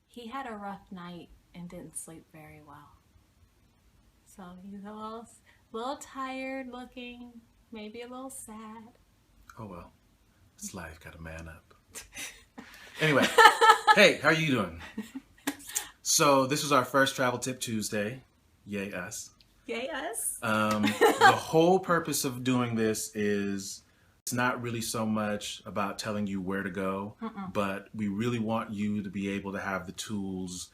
he had a rough night and didn't sleep very well. So he's a little tired looking, maybe a little sad. Oh well, it's life. Got to man up. Anyway, hey, how are you doing? So this was our first Travel Tip Tuesday. Yay us. Yay us. The whole purpose of doing this is it's not really so much about telling you where to go, but we really want you to be able to have the tools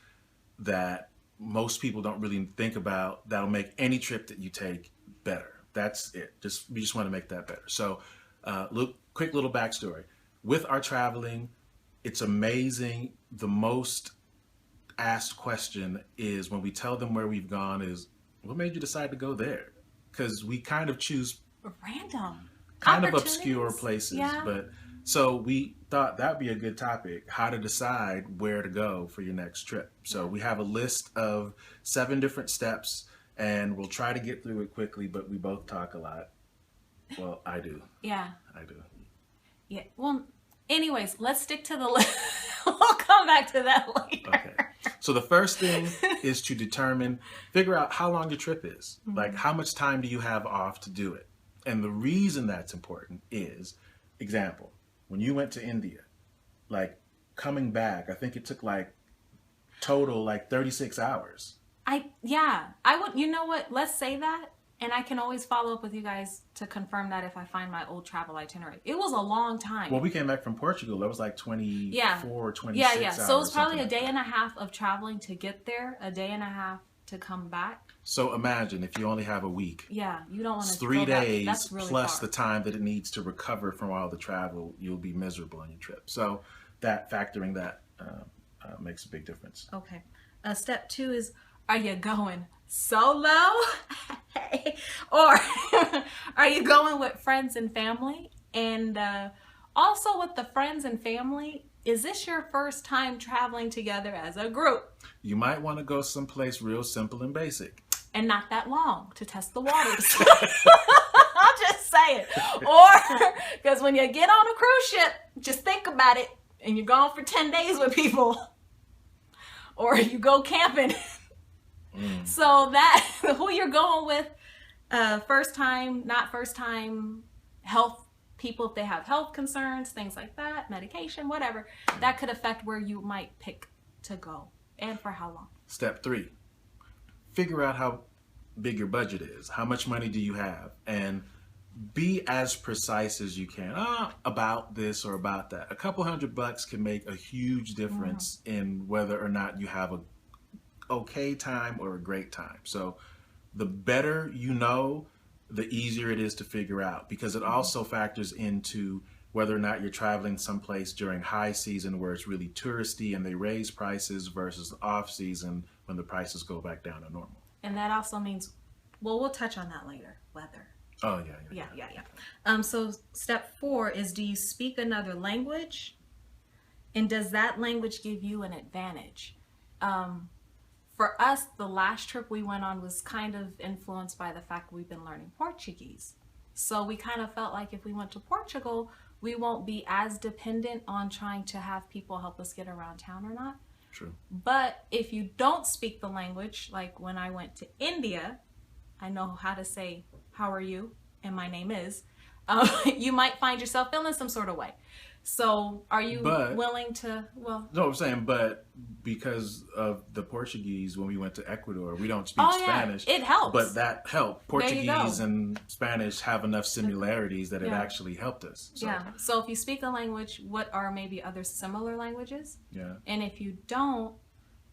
that most people don't really think about that'll make any trip that you take better. That's it. We just want to make that better. So, quick little backstory. With our traveling, it's amazing. The most asked question is when we tell them where we've gone is, what made you decide to go there? Because we kind of choose Random. kind of obscure places, Yeah. but so we thought that'd be a good topic, how to decide where to go for your next trip. So we have a list of 7 different steps, and we'll try to get through it quickly, but we both talk a lot. Well, I do. Yeah. I do. Yeah. Well, anyways, let's stick to the list. We'll come back to that later. Okay. So the first thing is to figure out how long your trip is. Like, how much time do you have off to do it? And the reason that's important is, example, when you went to India, like coming back, I think it took total 36 hours. I would, you know what? Let's say that. And I can always follow up with you guys to confirm that if I find my old travel itinerary. It was a long time. Well, we came back from Portugal. That was 24, 26 hours. So it was probably a day and a half of traveling to get there, a day and a half to come back. So imagine if you only have a week. Yeah, you don't want to. 3 days that's really plus far. the time that it needs to recover from all the travel. You'll be miserable on your trip. So factoring that makes a big difference. Okay. Step 2 is: are you going solo, or are you going with friends and family? And also with the friends and family, is this your first time traveling together as a group? You might want to go someplace real simple and basic. And not that long to test the waters. I'll just say it. Or, because when you get on a cruise ship, just think about it, and you're gone for 10 days with people. Or you go camping. So that, who you're going with, first time, not first time, health people, if they have health concerns, things like that, medication, whatever, that could affect where you might pick to go and for how long. Step 3, figure out how big your budget is. How much money do you have? And be as precise as you can about this or about that. A couple $100 can make a huge difference in whether or not you have a okay time or a great time. So the better you know, the easier it is to figure out, because it also factors into whether or not you're traveling someplace during high season where it's really touristy and they raise prices versus off season when the prices go back down to normal. And that also means, well, we'll touch on that later, weather. Oh, yeah. So step 4 is, do you speak another language? And does that language give you an advantage? For us, the last trip we went on was kind of influenced by the fact we've been learning Portuguese. So we kind of felt like if we went to Portugal, we won't be as dependent on trying to have people help us get around town or not. True. But if you don't speak the language, like when I went to India, I know how to say, how are you? And my name is. You might find yourself feeling some sort of way. So are you willing to, well... No, I'm saying, but because of the Portuguese, when we went to Ecuador, we don't speak Spanish. It helps. But that helped. Portuguese and Spanish have enough similarities that it actually helped us. So. Yeah. So if you speak a language, what are maybe other similar languages? Yeah. And if you don't,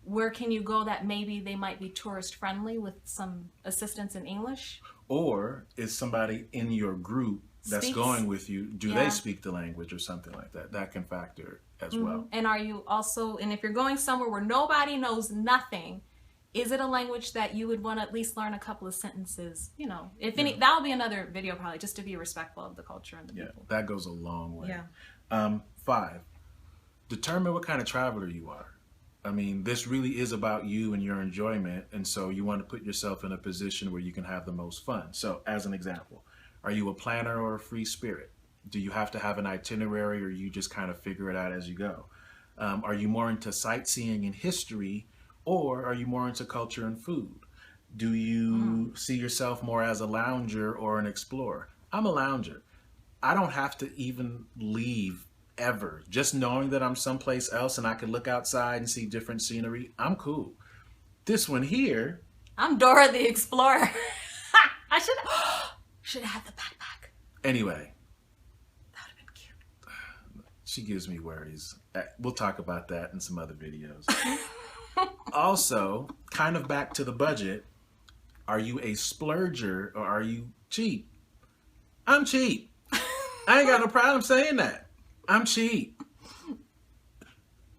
where can you go that maybe they might be tourist friendly with some assistance in English? Or is somebody in your group that's going with you, do they speak the language or something like that? That can factor as well. And are you also, and if you're going somewhere where nobody knows nothing, is it a language that you would want to at least learn a couple of sentences? You know, if any, that'll be another video probably, just to be respectful of the culture and the people. That goes a long way. Yeah. 5, determine what kind of traveler you are. I mean, this really is about you and your enjoyment, and so you want to put yourself in a position where you can have the most fun. So, as an example, are you a planner or a free spirit? Do you have to have an itinerary, or you just kind of figure it out as you go? Are you more into sightseeing and history, or are you more into culture and food? Do you see yourself more as a lounger or an explorer? I'm a lounger. I don't have to even leave ever. Just knowing that I'm someplace else and I can look outside and see different scenery, I'm cool. This one here, I'm Dora the Explorer. I should have had the backpack. anyway, That would have been cute. she gives me worries. We'll talk about that in some other videos. Also, kind of back to the budget, are you a splurger or are you cheap? I'm cheap. I ain't got no problem saying that. I'm cheap.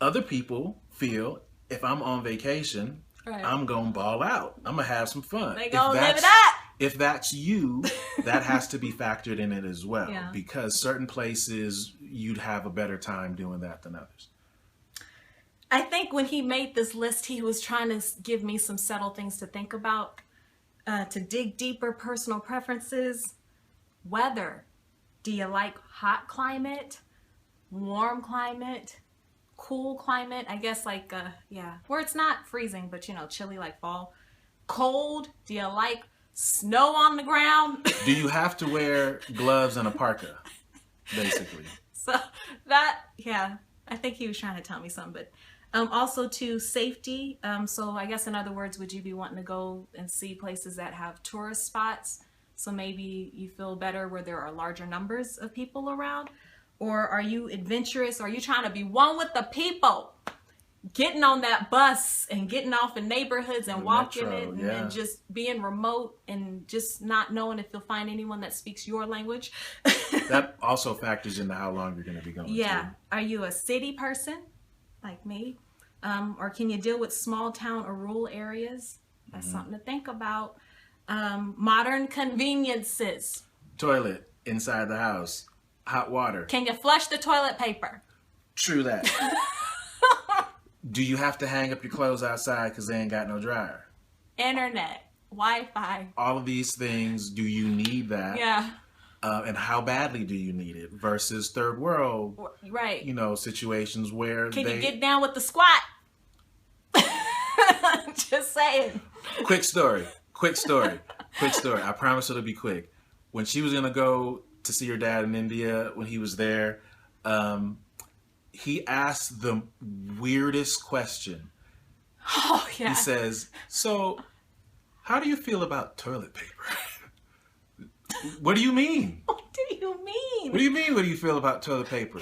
Other people feel if I'm on vacation, Right. I'm going to ball out. I'm going to have some fun. They If gonna live that's- it up. If that's you, that has to be factored in it as well. Yeah. Because certain places, you'd have a better time doing that than others. I think when he made this list, he was trying to give me some subtle things to think about, to dig deeper personal preferences. Weather. Do you like hot climate, warm climate, cool climate? I guess like, where it's not freezing, but chilly like fall. Cold. Do you like snow on the ground? Do you have to wear gloves and a parka, basically? So I think he was trying to tell me something, but also to safety. So I guess in other words, would you be wanting to go and see places that have tourist spots? So maybe you feel better where there are larger numbers of people around? Or are you adventurous? Or are you trying to be one with the people? Getting on that bus and getting off in neighborhoods and The walking metro, it and yeah. then just being remote and just not knowing if you'll find anyone that speaks your language. That also factors into how long you're going to be going. Yeah. too. Are you a city person like me? Or can you deal with small town or rural areas? That's something to think about. Modern conveniences. Toilet inside the house, hot water. Can you flush the toilet paper? True that. Do you have to hang up your clothes outside because they ain't got no dryer? Internet, Wi-Fi. All of these things, do you need that? Yeah, And how badly do you need it versus third world, right. situations where Can they... you get down with the squat? Just saying. Quick story. I promise it'll be quick. When she was going to go to see her dad in India, when he was there, he asked the weirdest question. Oh, yeah. He says, so how do you feel about toilet paper? What do you mean? What do you mean? What do you mean, what do you feel about toilet paper?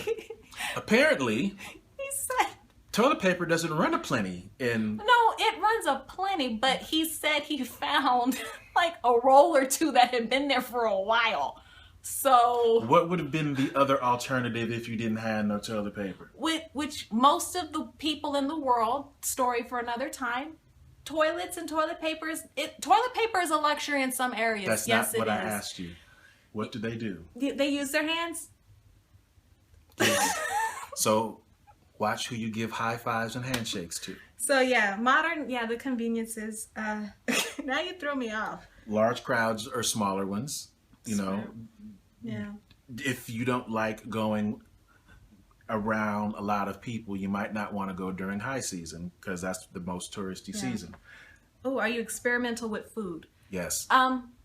Apparently, He said, toilet paper doesn't run aplenty in... no, it runs a plenty, but he said he found like a roll or two that had been there for a while. So, What would have been the other alternative if you didn't have no toilet paper? which most of the people in the world, story for another time, toilets and toilet papers, toilet paper is a luxury in some areas. That's yes, not what I it is. asked you. What do they do? They use their hands? So watch who you give high fives and handshakes to. So yeah, the conveniences. Now you throw me off. Large crowds or smaller ones. Yeah. If you don't like going around a lot of people, you might not want to go during high season because that's the most touristy season. Oh, are you experimental with food? Yes.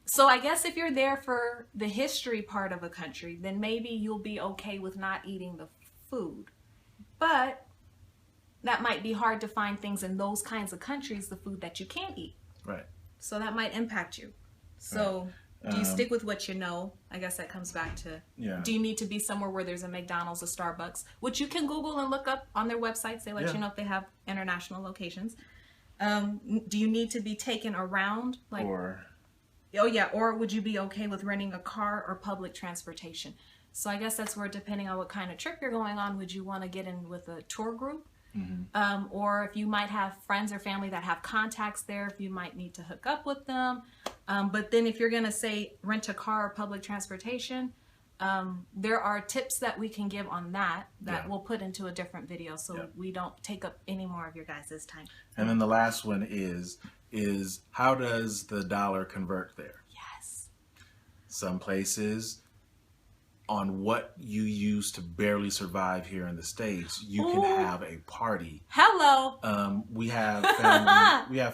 So I guess if you're there for the history part of a country, then maybe you'll be okay with not eating the food. But that might be hard to find things in those kinds of countries, the food that you can't eat. Right. So that might impact you. So do you stick with what you know? I guess that comes back to, Yeah. do you need to be somewhere where there's a McDonald's, a Starbucks, which you can Google and look up on their websites. They let Yeah. you know if they have international locations. Do you need to be taken around? Like, Or oh yeah, or would you be okay with renting a car or public transportation? So I guess that's where, depending on what kind of trip you're going on, would you want to get in with a tour group? Or if you might have friends or family that have contacts there, if you might need to hook up with them. But then if you're going to say rent a car or public transportation, there are tips that we can give on that Yeah. we'll put into a different video so we don't take up any more of your guys' time. and then the last one is how does the dollar convert there? Yes. Some places on what you use to barely survive here in the States, you can have a party. Hello. We have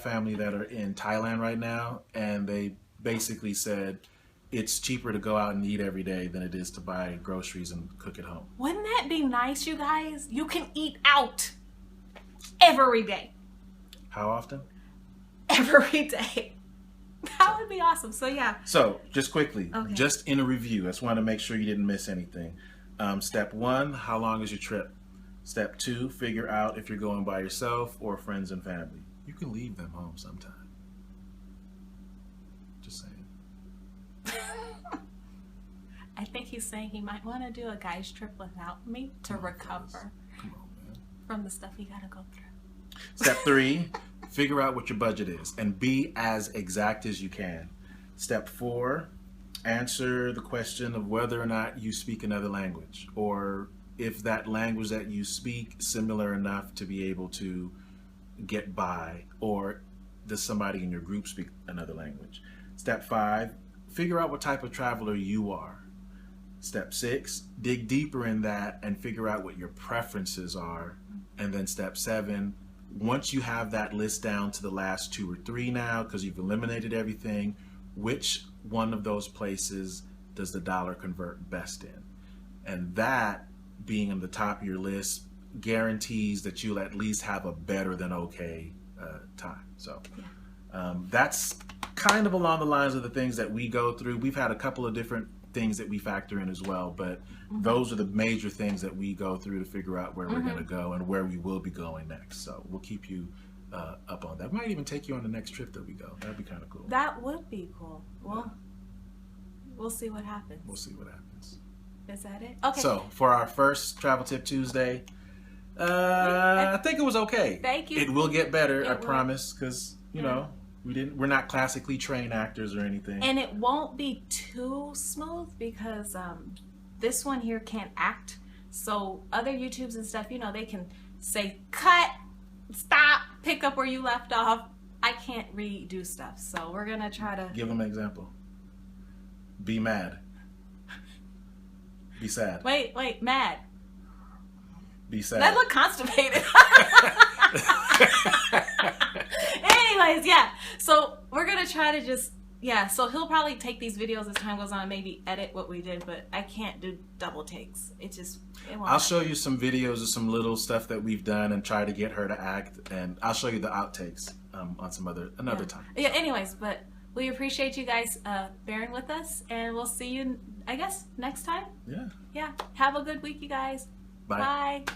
family that are in Thailand right now, and they basically said it's cheaper to go out and eat every day than it is to buy groceries and cook at home. Wouldn't that be nice, you guys? You can eat out every day. How often? Every day. That would be awesome. So yeah. So just quickly, Okay. just in a review, I just want to make sure you didn't miss anything. Step 1, how long is your trip? Step 2, figure out if you're going by yourself or friends and family. You can leave them home sometime. Just saying. I think he's saying he might want to do a guy's trip without me to recover Come on, man. from the stuff he got to go through. Step 3, figure out what your budget is and be as exact as you can. Step 4, answer the question of whether or not you speak another language, or if that language that you speak is similar enough to be able to get by, or does somebody in your group speak another language. Step 5, figure out what type of traveler you are. Step 6, dig deeper in that and figure out what your preferences are. And then step 7, once you have that list down to the last 2 or 3 now, because you've eliminated everything, which one of those places does the dollar convert best in? And that being on the top of your list guarantees that you'll at least have a better than okay time. So that's kind of along the lines of the things that we go through. We've had a couple of different things that we factor in as well, but those are the major things that we go through to figure out where we're going to go and where we will be going next. So we'll keep you up on that. We might even take you on the next trip that we go. That'd be kind of cool. That would be cool. Well, we'll see what happens. We'll see what happens. Is that it? Okay. So for our first Travel Tip Tuesday, I think it was okay. Thank you. It will get better, I will. promise, because you know we're not classically trained actors or anything. And it won't be too smooth because this one here can't act. So other YouTubes and stuff, you know, they can say cut, stop, pick up where you left off. I can't redo stuff, so we're gonna try to Give them an example. Be mad. Be sad. wait, mad. Be sad. That look constipated. Anyways, yeah. So we're gonna try to just so he'll probably take these videos as time goes on, maybe edit what we did, but I can't do double takes. It won't I'll show you some videos of some little stuff that we've done and try to get her to act, and I'll show you the outtakes on some another time. Yeah, anyways, but we appreciate you guys bearing with us, and we'll see you, I guess, next time. Yeah. Yeah. Have a good week, you guys. Bye. Bye.